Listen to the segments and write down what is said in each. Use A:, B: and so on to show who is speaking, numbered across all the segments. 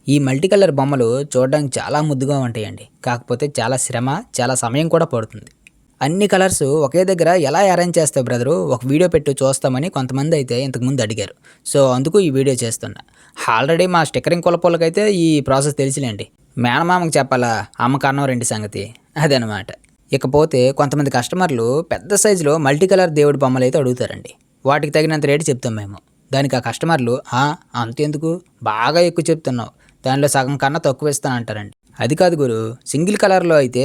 A: ఈ multi colour బొమ్మలు చూడడానికి చాలా ముద్దుగా ఉంటాయండి. కాకపోతే చాలా శ్రమ, చాలా సమయం కూడా పడుతుంది. అన్ని కలర్స్ ఒకే దగ్గర ఎలా అరేంజ్ చేస్తావు బ్రదరు? ఒక వీడియో పెట్టు చూస్తామని కొంతమంది అయితే ఇంతకుముందు అడిగారు. సో, అందుకు ఈ వీడియో చేస్తున్నా. ఆల్రెడీ మా స్టిక్కరింగ్ కులపోళ్ళకైతే ఈ ప్రాసెస్ తెలుసులేండి. మేనమామకి చెప్పాలా అమ్మకు అన్నం రెంటి సంగతి అదనమాట. ఇకపోతే కొంతమంది కస్టమర్లు పెద్ద సైజులో మల్టీ కలర్ దేవుడి బొమ్మలు అయితే అడుగుతారండి. వాటికి తగినంత రేటు చెప్తాం మేము. దానికి ఆ కస్టమర్లు అంతెందుకు, బాగా ఎక్కువ చెప్తున్నావు, దానిలో సగం కన్నా తక్కువ ఇస్తానంటారండి. అది కాదు గురు, సింగిల్ కలర్లో అయితే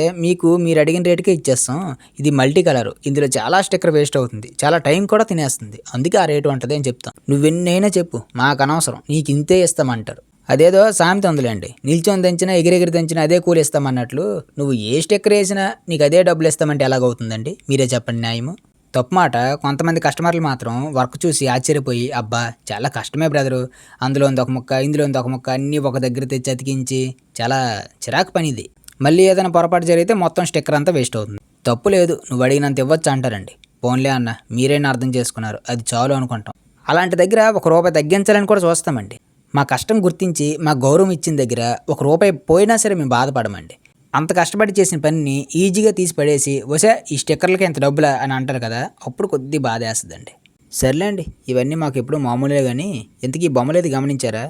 A: మీరు అడిగిన రేటుకే ఇచ్చేస్తాం. ఇది మల్టీ కలరు, ఇందులో చాలా స్టిక్కర్ వేస్ట్ అవుతుంది, చాలా టైం కూడా తినేస్తుంది, అందుకే ఆ రేటు ఉంటుంది అని చెప్తాం. నువ్వెన్నైనా చెప్పు, మాకు అనవసరం, నీకు ఇంతే ఇస్తామంటారు. అదేదో సామెత ఉందిలేండి, నిల్చొని తెంచినా ఎగిరెగిరి తెంచినా అదే కూలి ఇస్తామన్నట్లు నువ్వు ఏ స్టిక్కర్ వేసినా నీకు అదే డబ్బులు ఇస్తామంటే ఎలాగవుతుందండి? మీరే చెప్పండి న్యాయము. తప్పు మాట. కొంతమంది కస్టమర్లు మాత్రం వర్క్ చూసి ఆశ్చర్యపోయి, అబ్బా చాలా కష్టమే బ్రదరు, అందులో ఒక ముక్క ఇందులో ఒక ముక్క అన్నీ ఒక దగ్గర తెచ్చి అతికించి చాలా చిరాకు పని ఇది, మళ్ళీ ఏదైనా పొరపాటు జరిగితే మొత్తం స్టిక్కర్ అంతా వేస్ట్ అవుతుంది. తప్పు లేదు, నువ్వు అడిగినంత ఇవ్వచ్చు అంటారండి. పోన్లే అన్న, మీరేనా అర్థం చేసుకున్నారు, అది చాలు అనుకుంటాం. అలాంటి దగ్గర ₹1 తగ్గించాలని కూడా చూస్తామండి. మా కష్టం గుర్తించి మా గౌరవం ఇచ్చిన దగ్గర ₹1 పోయినా సరే మేము బాధపడమండి. అంత కష్టపడి చేసిన పనిని ఈజీగా తీసి పడేసి వసే ఈ స్టిక్కర్లకి ఎంత డబ్బులా అని అంటారు కదా, అప్పుడు కొద్ది బాధ వేస్తుందండి. సర్లేండి, ఇవన్నీ మాకు ఎప్పుడు మామూలే. కానీ ఇంతకీ బొమ్మలేదు గమనించారా?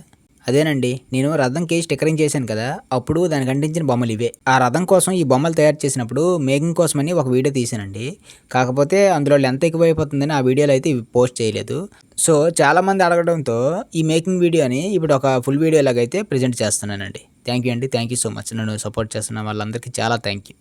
A: అదేనండి, నేను రథంకి స్టిక్కరింగ్ చేశాను కదా, అప్పుడు దానికి అంటించిన బొమ్మలు ఇవే. ఆ రథం కోసం ఈ బొమ్మలు తయారు చేసినప్పుడు మేకింగ్ కోసమని ఒక వీడియో తీసానండి. కాకపోతే అందులో లెంత్ ఎక్కువైపోతుందని ఆ వీడియోలో అయితే ఇవి పోస్ట్ చేయలేదు. సో, చాలామంది అడగడంతో ఈ మేకింగ్ వీడియోని ఇప్పుడు ఒక ఫుల్ వీడియో లాగైతే ప్రజెంట్ చేస్తున్నానండి. థ్యాంక్ యూ అండి, థ్యాంక్ యూ సో మచ్. నన్ను సపోర్ట్ చేస్తున్న వాళ్ళందరికీ చాలా థ్యాంక్ యూ.